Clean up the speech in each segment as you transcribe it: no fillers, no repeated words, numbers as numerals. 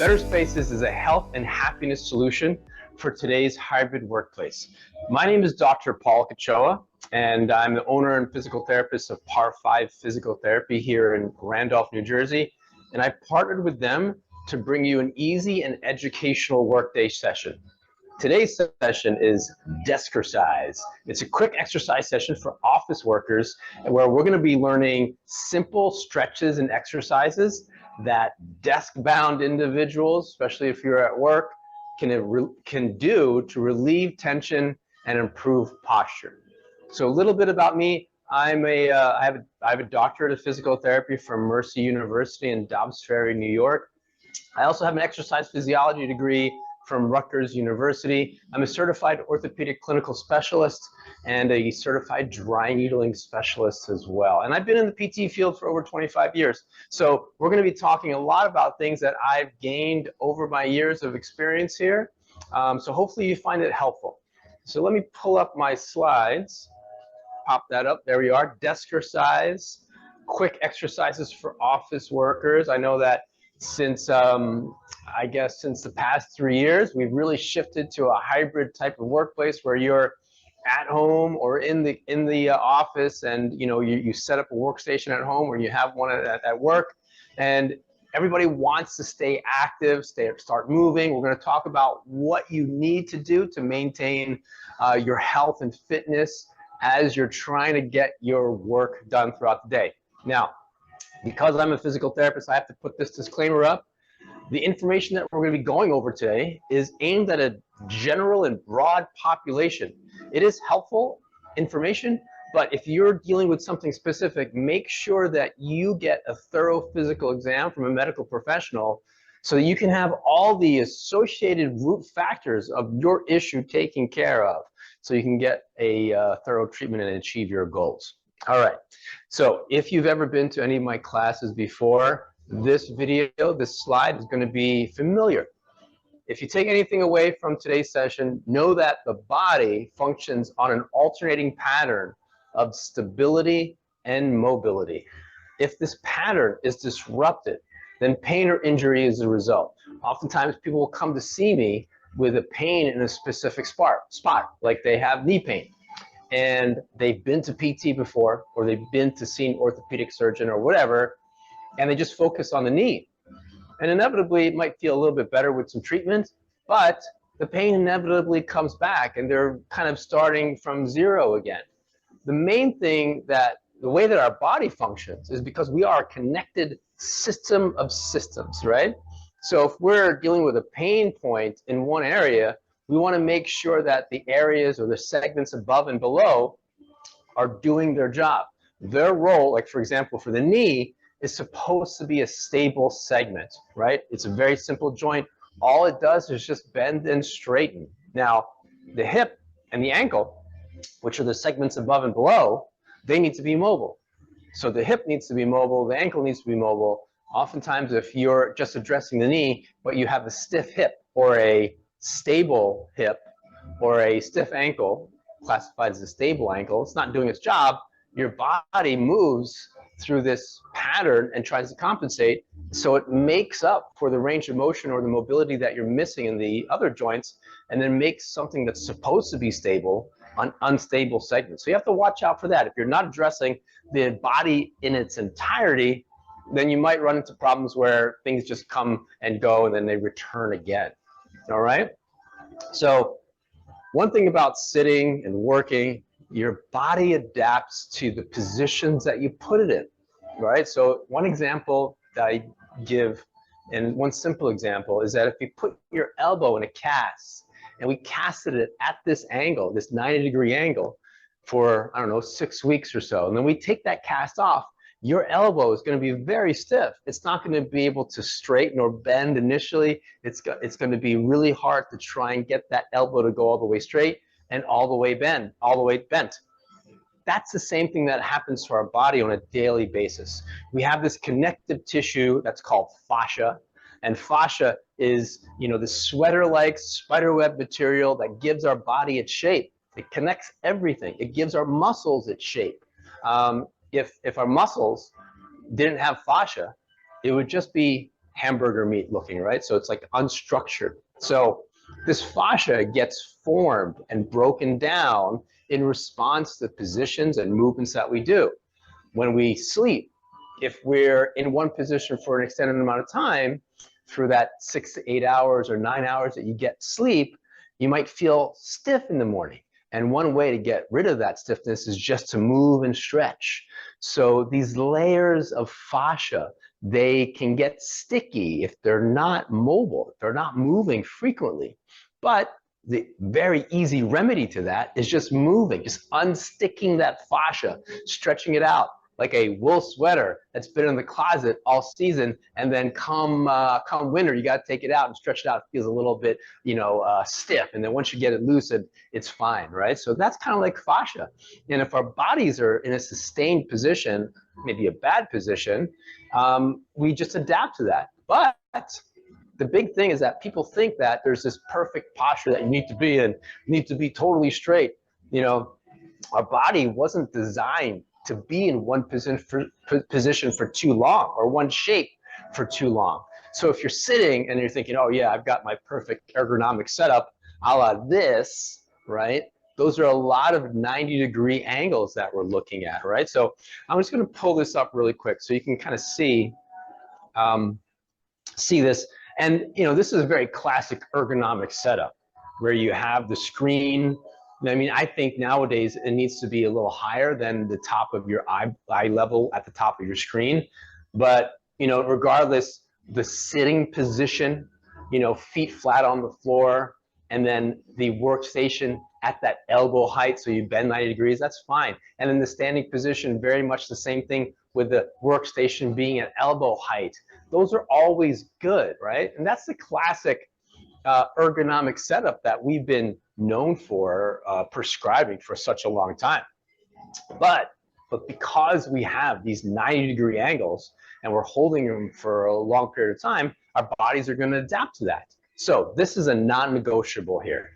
Better Spaces is a health and happiness solution for today's hybrid workplace. My name is Dr. Paul Kachoa, and I'm the owner and physical therapist of PAR5 Physical Therapy here in Randolph, New Jersey. And I partnered with them to bring you an easy and educational workday session. Today's session is Deskercise. It's a quick exercise session for office workers where we're going to be learning simple stretches and exercises that desk-bound individuals, especially if you're at work, can do to relieve tension and improve posture. So a little bit about me. I have a doctorate of physical therapy from Mercy University in Dobbs Ferry, New York. I also have an exercise physiology degree from Rutgers University. I'm a certified orthopedic clinical specialist and a certified dry needling specialist as well. And I've been in the PT field for over 25 years. So we're going to be talking a lot about things that I've gained over my years of experience here. So hopefully you find it helpful. So let me pull up my slides. Pop that up. There we are. Deskercise, quick exercises for office workers. I know that since since the past 3 years, we've really shifted to a hybrid type of workplace where you're at home or in the office, and you set up a workstation at home or you have one at work, and everybody wants to stay active, start moving. We're going to talk about what you need to do to maintain your health and fitness as you're trying to get your work done throughout the day. Now, because I'm a physical therapist, I have to put this disclaimer up. The information that we're going to be going over today is aimed at a general and broad population. It is helpful information, but if you're dealing with something specific, make sure that you get a thorough physical exam from a medical professional so that you can have all the associated root factors of your issue taken care of, so you can get a thorough treatment and achieve your goals. All right, so if you've ever been to any of my classes before, this slide is going to be familiar. If you take anything away from today's session, know that the body functions on an alternating pattern of stability and mobility. If this pattern is disrupted, then pain or injury is the result. Oftentimes people will come to see me with a pain in a specific spot, like they have knee pain. And they've been to PT before, or they've been to see an orthopedic surgeon or whatever, and they just focus on the knee. And inevitably, it might feel a little bit better with some treatment, but the pain inevitably comes back, and they're kind of starting from zero again. The main thing the way that our body functions is because we are a connected system of systems, right? So if we're dealing with a pain point in one area, we want to make sure that the areas or the segments above and below are doing their job. Their role, like for example, for the knee, is supposed to be a stable segment, right? It's a very simple joint. All it does is just bend and straighten. Now, the hip and the ankle, which are the segments above and below, they need to be mobile. So the hip needs to be mobile, the ankle needs to be mobile. Oftentimes, if you're just addressing the knee, but you have a stiff hip or a stable hip or a stiff ankle, classified as a stable ankle, it's not doing its job, your body moves through this pattern and tries to compensate, so it makes up for the range of motion or the mobility that you're missing in the other joints, and then makes something that's supposed to be stable an unstable segment. So you have to watch out for that. If you're not addressing the body in its entirety, then you might run into problems where things just come and go and then they return again. All right? So one thing about sitting and working, your body adapts to the positions that you put it in, right? So one example that I give, and one simple example, is that if you put your elbow in a cast and we casted it at this angle, this 90-degree angle, for, I don't know, 6 weeks or so, and then we take that cast off, your elbow is going to be very stiff. It's not going to be able to straighten or bend initially. It's going to be really hard to try and get that elbow to go all the way straight and all the way bent. That's the same thing that happens to our body on a daily basis. We have this connective tissue that's called fascia, and fascia is, the sweater-like spiderweb material that gives our body its shape. It connects everything. It gives our muscles its shape. If our muscles didn't have fascia, it would just be hamburger meat looking, right? So it's like unstructured. So this fascia gets formed and broken down in response to the positions and movements that we do. When we sleep, if we're in one position for an extended amount of time, through that 6 to 8 hours or 9 hours that you get sleep, you might feel stiff in the morning. And one way to get rid of that stiffness is just to move and stretch. So these layers of fascia, they can get sticky if they're not mobile, if they're not moving frequently. But the very easy remedy to that is just moving, just unsticking that fascia, stretching it out like a wool sweater that's been in the closet all season, and then come winter, you got to take it out and stretch it out. It feels a little bit, stiff, and then once you get it loose, it's fine, right? So that's kind of like fascia. And if our bodies are in a sustained position, maybe a bad position, we just adapt to that. But the big thing is that people think that there's this perfect posture that you need to be in, you need to be totally straight. Our body wasn't designed to be in one position for too long, or one shape for too long. So if you're sitting and you're thinking, oh yeah, I've got my perfect ergonomic setup, a la this, right? Those are a lot of 90-degree angles that we're looking at, right? So I'm just going to pull this up really quick so you can kind of see this. And this is a very classic ergonomic setup where you have the screen. I mean, I think nowadays it needs to be a little higher than the top of your eye level at the top of your screen. But, regardless, the sitting position, feet flat on the floor, and then the workstation at that elbow height, so you bend 90 degrees, that's fine. And then the standing position, very much the same thing with the workstation being at elbow height. Those are always good, right? And that's the classic ergonomic setup that we've been known for prescribing for such a long time. But because we have these 90-degree angles and we're holding them for a long period of time, our bodies are going to adapt to that. So this is a non-negotiable here,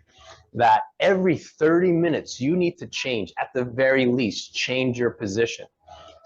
that every 30 minutes you need to change, at the very least, change your position.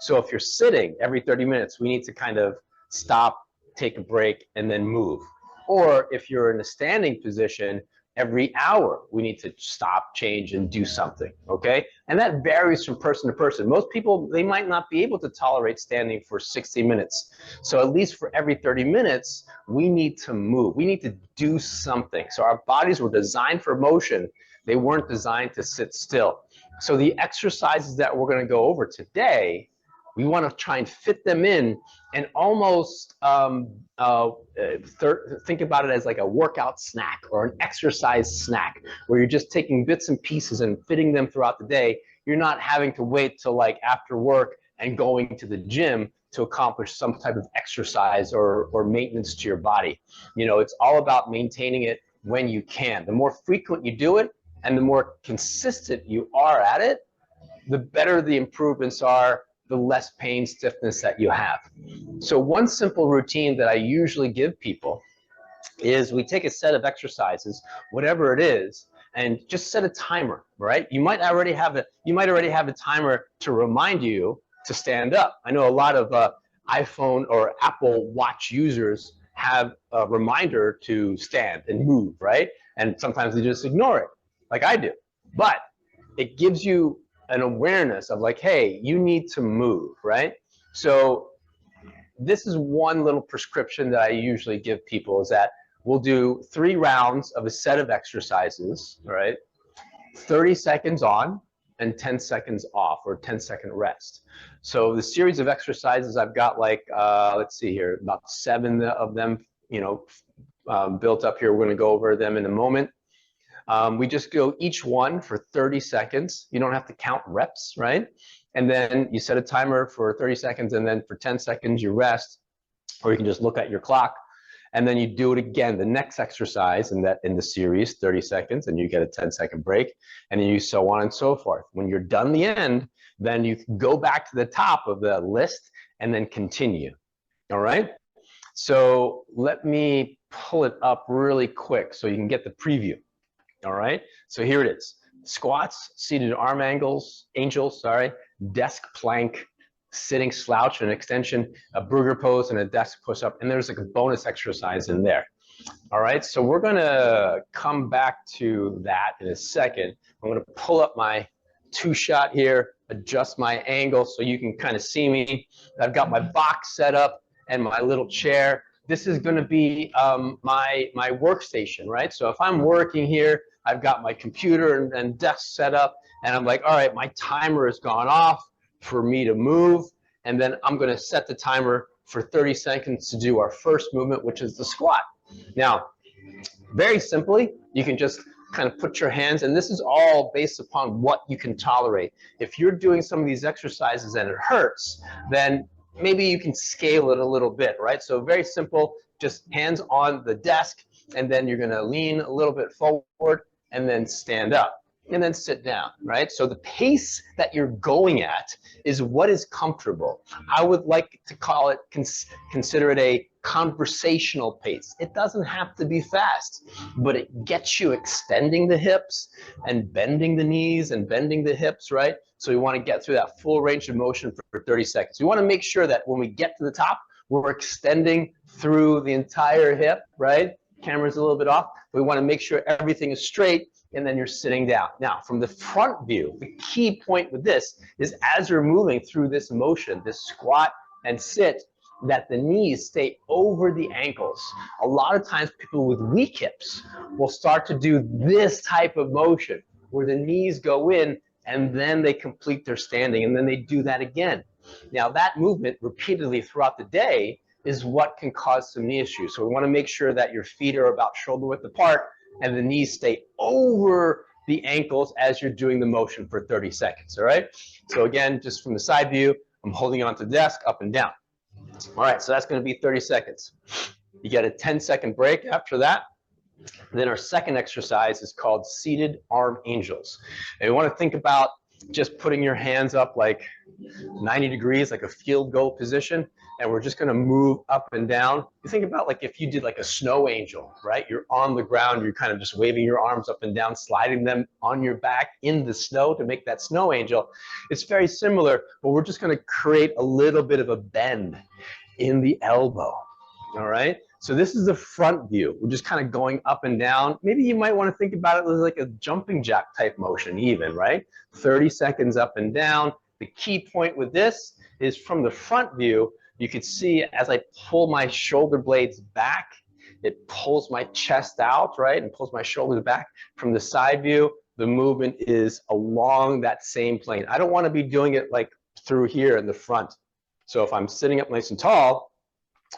So if you're sitting, every 30 minutes we need to kind of stop, take a break, and then move. Or if you're in a standing position, every hour we need to stop, change, and do something, okay? And that varies from person to person. Most people, they might not be able to tolerate standing for 60 minutes. So at least for every 30 minutes, we need to move. We need to do something. So our bodies were designed for motion. They weren't designed to sit still. So the exercises that we're going to go over today, we want to try and fit them in and almost think about it as like a workout snack or an exercise snack, where you're just taking bits and pieces and fitting them throughout the day. You're not having to wait till like after work and going to the gym to accomplish some type of exercise or maintenance to your body. It's all about maintaining it when you can. The more frequent you do it and the more consistent you are at it, the better the improvements are, the less pain, stiffness that you have. So one simple routine that I usually give people is we take a set of exercises, whatever it is, and just set a timer, right? You might already have a timer to remind you to stand up. I know a lot of iPhone or Apple Watch users have a reminder to stand and move, right? And sometimes they just ignore it, like I do. But it gives you an awareness of like, hey, you need to move, right? So this is one little prescription that I usually give people, is that we'll do 3 rounds of a set of exercises, right? 30 seconds on and 10 seconds off, or 10-second rest. So the series of exercises, I've got like, let's see here, about 7 of them, built up here. We're going to go over them in a moment. We just go each one for 30 seconds. You don't have to count reps, right? And then you set a timer for 30 seconds, and then for 10 seconds you rest, or you can just look at your clock, and then you do it again, the next exercise in the series, 30 seconds, and you get a 10-second break, and then you so on and so forth. When you're done the end, then you go back to the top of the list and then continue, all right? So let me pull it up really quick so you can get the preview. All right, so here it is. Squats, seated arm angels, desk plank, sitting slouch, an extension, a burger pose, and a desk push-up, and there's like a bonus exercise in there. All right, so we're gonna come back to that in a second. I'm gonna pull up my two-shot here, adjust my angle so you can kind of see me. I've got my box set up and my little chair. This is gonna be my workstation, right? So if I'm working here, I've got my computer and desk set up, and I'm like, all right, my timer has gone off for me to move, and then I'm gonna set the timer for 30 seconds to do our first movement, which is the squat. Now, very simply, you can just kind of put your hands, and this is all based upon what you can tolerate. If you're doing some of these exercises and it hurts, then maybe you can scale it a little bit, right? So very simple, just hands on the desk, and then you're gonna lean a little bit forward and then stand up and then sit down, right? So the pace that you're going at is what is comfortable. I would like to call it, consider it a conversational pace. It doesn't have to be fast, but it gets you extending the hips and bending the knees and bending the hips, right? So you want to get through that full range of motion for 30 seconds. You want to make sure that when we get to the top, we're extending through the entire hip, right? Camera's a little bit off. We want to make sure everything is straight, and then you're sitting down. Now, from the front view, the key point with this is as you're moving through this motion, this squat and sit, that the knees stay over the ankles. A lot of times people with weak hips will start to do this type of motion where the knees go in and then they complete their standing, and then they do that again. Now that movement repeatedly throughout the day is what can cause some knee issues. So we want to make sure that your feet are about shoulder width apart and the knees stay over the ankles as you're doing the motion for 30 seconds, all right? So again, just from the side view, I'm holding onto the desk up and down. All right, so that's gonna be 30 seconds. You get a 10-second break after that. Then our second exercise is called seated arm angels. And you wanna think about just putting your hands up like 90 degrees, like a field goal position, and we're just gonna move up and down. You think about like if you did like a snow angel, right? You're on the ground, you're kind of just waving your arms up and down, sliding them on your back in the snow to make that snow angel. It's very similar, but we're just gonna create a little bit of a bend in the elbow, all right? So this is the front view. We're just kind of going up and down. Maybe you might want to think about it as like a jumping jack type motion even, right? 30 seconds up and down. The key point with this is from the front view, you could see as I pull my shoulder blades back, it pulls my chest out, right? And pulls my shoulders back. From the side view, the movement is along that same plane. I don't want to be doing it like through here in the front. So if I'm sitting up nice and tall,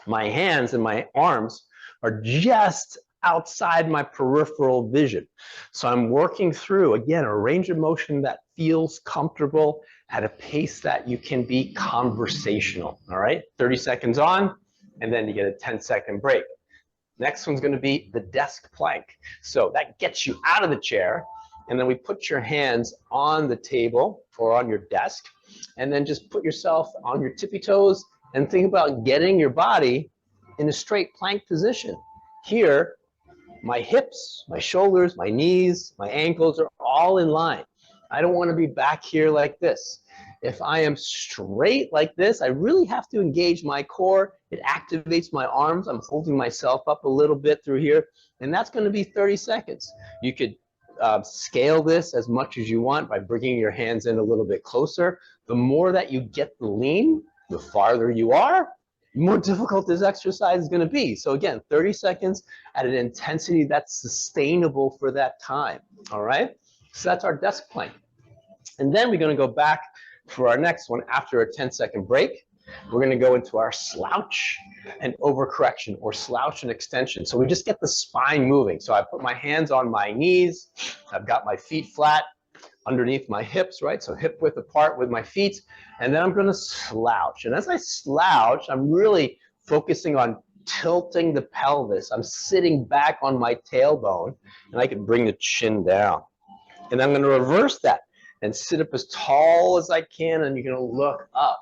my hands and my arms are just outside my peripheral vision. So I'm working through, again, a range of motion that feels comfortable at a pace that you can be conversational, all right? 30 seconds on, and then you get a 10-second break. Next one's gonna be the desk plank. So that gets you out of the chair, and then we put your hands on the table or on your desk, and then just put yourself on your tippy toes and think about getting your body in a straight plank position. Here, my hips, my shoulders, my knees, my ankles are all in line. I don't want to be back here like this. If I am straight like this, I really have to engage my core. It activates my arms. I'm holding myself up a little bit through here, and that's going to be 30 seconds. You could scale this as much as you want by bringing your hands in a little bit closer. The more that you get the lean, the farther you are, the more difficult this exercise is going to be. So again, 30 seconds at an intensity that's sustainable for that time, all right? So that's our desk plank. And then we're going to go back for our next one after a 10-second break. We're going to go into our slouch and overcorrection, or slouch and extension. So we just get the spine moving. So I put my hands on my knees. I've got my feet flat underneath my hips, right? So hip width apart with my feet. And then I'm going to slouch. And as I slouch, I'm really focusing on tilting the pelvis. I'm sitting back on my tailbone, and I can bring the chin down. And I'm going to reverse that and sit up as tall as I can, and you're going to look up.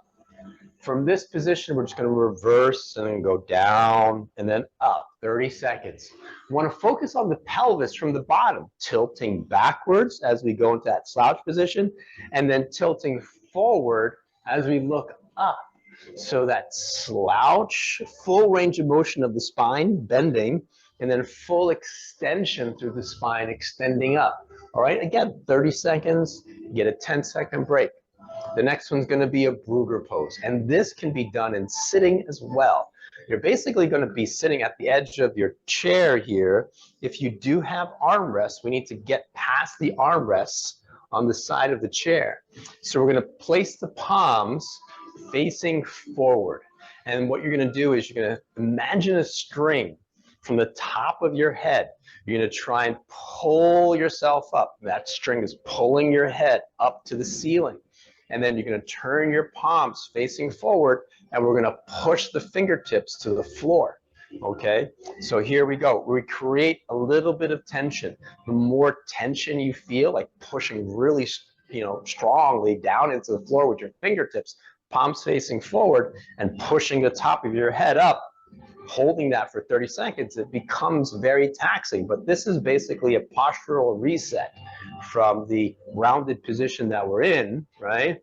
From this position, we're just going to reverse and then go down and then up, 30 seconds. We want to focus on the pelvis from the bottom, tilting backwards as we go into that slouch position, and then tilting forward as we look up. So that slouch, full range of motion of the spine, bending, and then full extension through the spine, extending up. All right, again, 30 seconds, you get a 10-second break. The next one's going to be a Brugger pose, and this can be done in sitting as well. You're basically going to be sitting at the edge of your chair here. If you do have armrests, we need to get past the armrests on the side of the chair. So we're going to place the palms facing forward. And what you're going to do is you're going to imagine a string from the top of your head. You're going to try and pull yourself up. That string is pulling your head up to the ceiling. And then you're going to turn your palms facing forward, and we're going to push the fingertips to the floor. Okay, so here we go. We create a little bit of tension. The more tension you feel, like pushing really, strongly down into the floor with your fingertips, palms facing forward, and pushing the top of your head up, holding that for 30 seconds, it becomes very taxing. But this is basically a postural reset from the rounded position that we're in, right,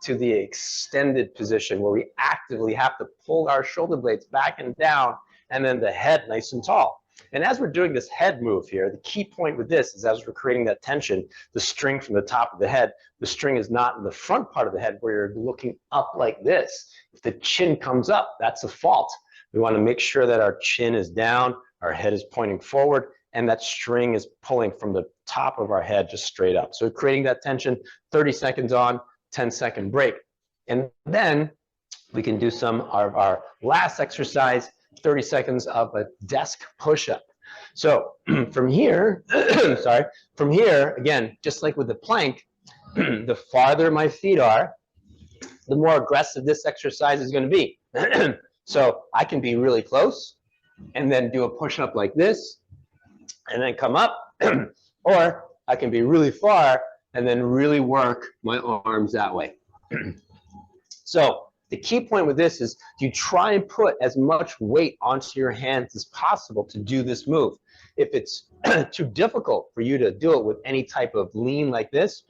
to the extended position where we actively have to pull our shoulder blades back and down, and then the head nice and tall. And as we're doing this head move here, the key point with this is as we're creating that tension, the string from the top of the head, the string is not in the front part of the head where you're looking up like this. If the chin comes up, that's a fault. We want to make sure that our chin is down, our head is pointing forward, and that string is pulling from the top of our head just straight up. So creating that tension, 30 seconds on, 10-second break. And then we can do some of our last exercise, 30 seconds of a desk push-up. So from here, from here, again, just like with the plank, the farther my feet are, the more aggressive this exercise is going to be. So I can be really close and then do a push-up like this and then come up, or I can be really far and then really work my arms that way. So the key point with this is you try and put as much weight onto your hands as possible to do this move. If it's too difficult for you to do it with any type of lean like this,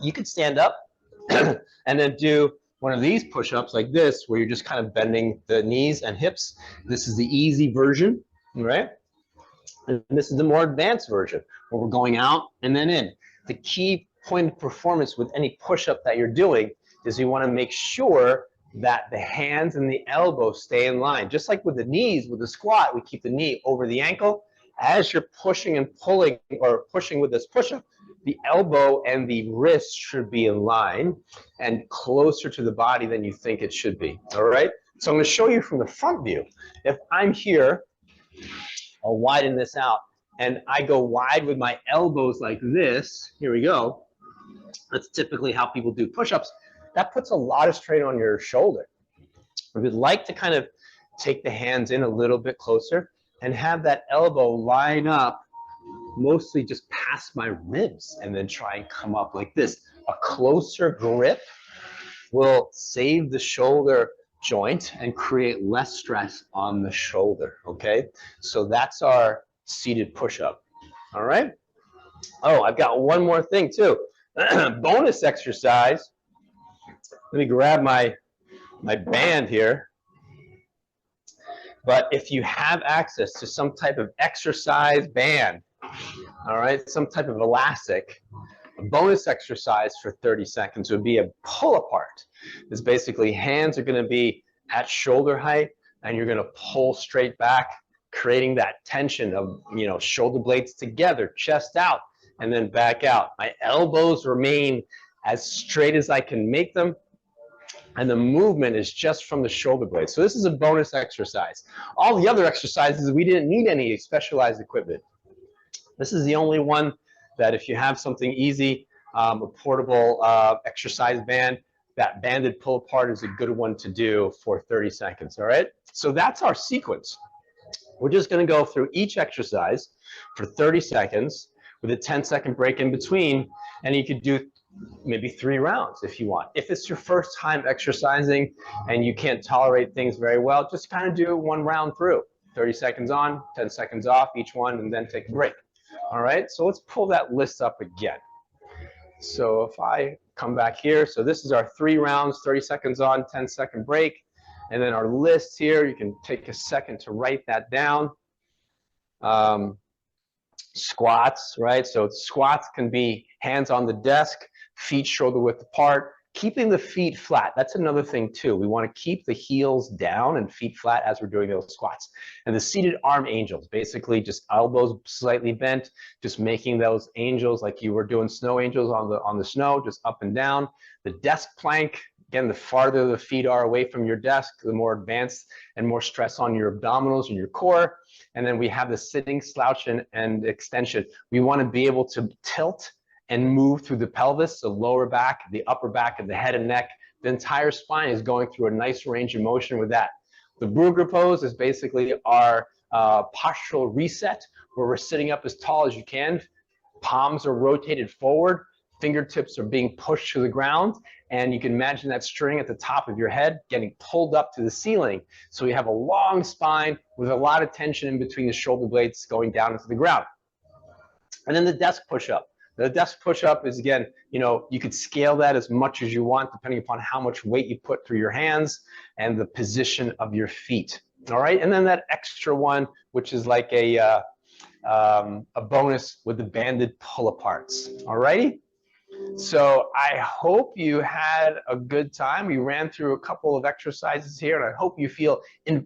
you could stand up and then do one of these push-ups like this, where you're just kind of bending the knees and hips. This is the easy version, right? And this is the more advanced version, where we're going out and then in. The key point of performance with any push-up that you're doing is you want to make sure that the hands and the elbows stay in line. Just like with the knees, with the squat, we keep the knee over the ankle. As you're pushing and pulling, or pushing with this push-up, the elbow and the wrist should be in line and closer to the body than you think it should be, all right? So I'm going to show you from the front view. If I'm here, I'll widen this out, and I go wide with my elbows like this. Here we go. That's typically how people do push-ups. That puts a lot of strain on your shoulder. If you'd like to kind of take the hands in a little bit closer and have that elbow line up mostly just past my ribs, and then try and come up like this. A closer grip will save the shoulder joint and create less stress on the shoulder, okay? So that's our seated push-up, all right? Oh, I've got one more thing too. Bonus exercise. Let me grab my band here. But if you have access to some type of exercise band, all right, some type of elastic, a bonus exercise for 30 seconds would be a pull apart. It's basically hands are going to be at shoulder height, and you're going to pull straight back, creating that tension of, shoulder blades together, chest out, and then back out. My elbows remain as straight as I can make them, and the movement is just from the shoulder blades. So this is a bonus exercise. All the other exercises, we didn't need any specialized equipment. This is the only one that if you have something easy, a portable exercise band, that banded pull apart is a good one to do for 30 seconds, all right? So that's our sequence. We're just gonna go through each exercise for 30 seconds with a 10-second break in between, and you could do maybe 3 rounds if you want. If it's your first time exercising and you can't tolerate things very well, just kind of do 1 round through. 30 seconds on, 10 seconds off each one, and then take a break. All right, so let's pull that list up again. So if I come back here. So this is our 3 rounds, 30 seconds on, 10-second break. And then our list here, you can take a second to write that down. Squats, right? So squats can be hands on the desk, feet shoulder width apart, keeping the feet flat. That's another thing too. We want to keep the heels down and feet flat as we're doing those squats. And the seated arm angels, basically just elbows slightly bent, just making those angels like you were doing snow angels on the snow, just up and down. The desk plank, again, the farther the feet are away from your desk, the more advanced and more stress on your abdominals and your core. And then we have the sitting slouch and extension. We want to be able to tilt and move through the pelvis, the lower back, the upper back of the head and neck. The entire spine is going through a nice range of motion with that. The Brugger pose is basically our postural reset, where we're sitting up as tall as you can. Palms are rotated forward. Fingertips are being pushed to the ground, and you can imagine that string at the top of your head getting pulled up to the ceiling. So you have a long spine with a lot of tension in between the shoulder blades going down into the ground. And then the desk push-up. The desk push-up is, again, you could scale that as much as you want depending upon how much weight you put through your hands and the position of your feet. All right, and then that extra one, which is like a bonus with the banded pull-aparts. All righty? So I hope you had a good time. We ran through a couple of exercises here, and I hope you feel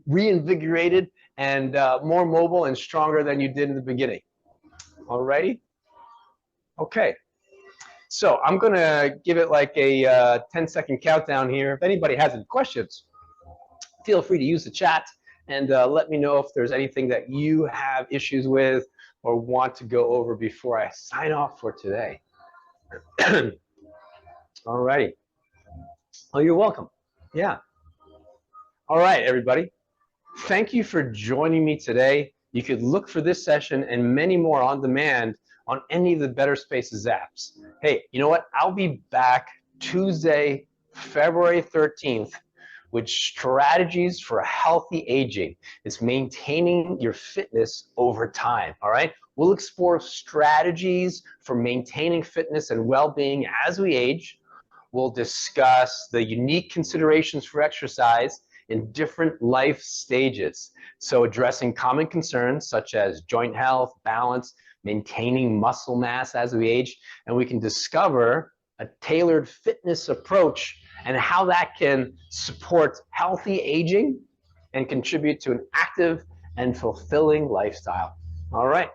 reinvigorated and more mobile and stronger than you did in the beginning. All righty? Okay. So I'm going to give it like a 10-second countdown here. If anybody has any questions, feel free to use the chat and let me know if there's anything that you have issues with or want to go over before I sign off for today. All righty. Oh, you're welcome. Yeah. All right, everybody. Thank you for joining me today. You could look for this session and many more on demand on any of the Better Spaces apps. Hey, you know what? I'll be back Tuesday, February 13th with strategies for healthy aging. It's maintaining your fitness over time, all right? We'll explore strategies for maintaining fitness and well-being as we age. We'll discuss the unique considerations for exercise in different life stages. So addressing common concerns such as joint health, balance, maintaining muscle mass as we age, and we can discover a tailored fitness approach and how that can support healthy aging and contribute to an active and fulfilling lifestyle. All right.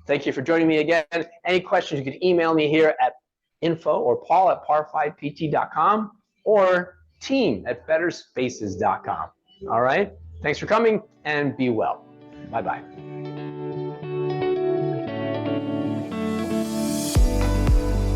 Thank you for joining me again. Any questions, you can email me here at info or paul@par5pt.com or team@betterspaces.com. All right. Thanks for coming and be well. Bye-bye.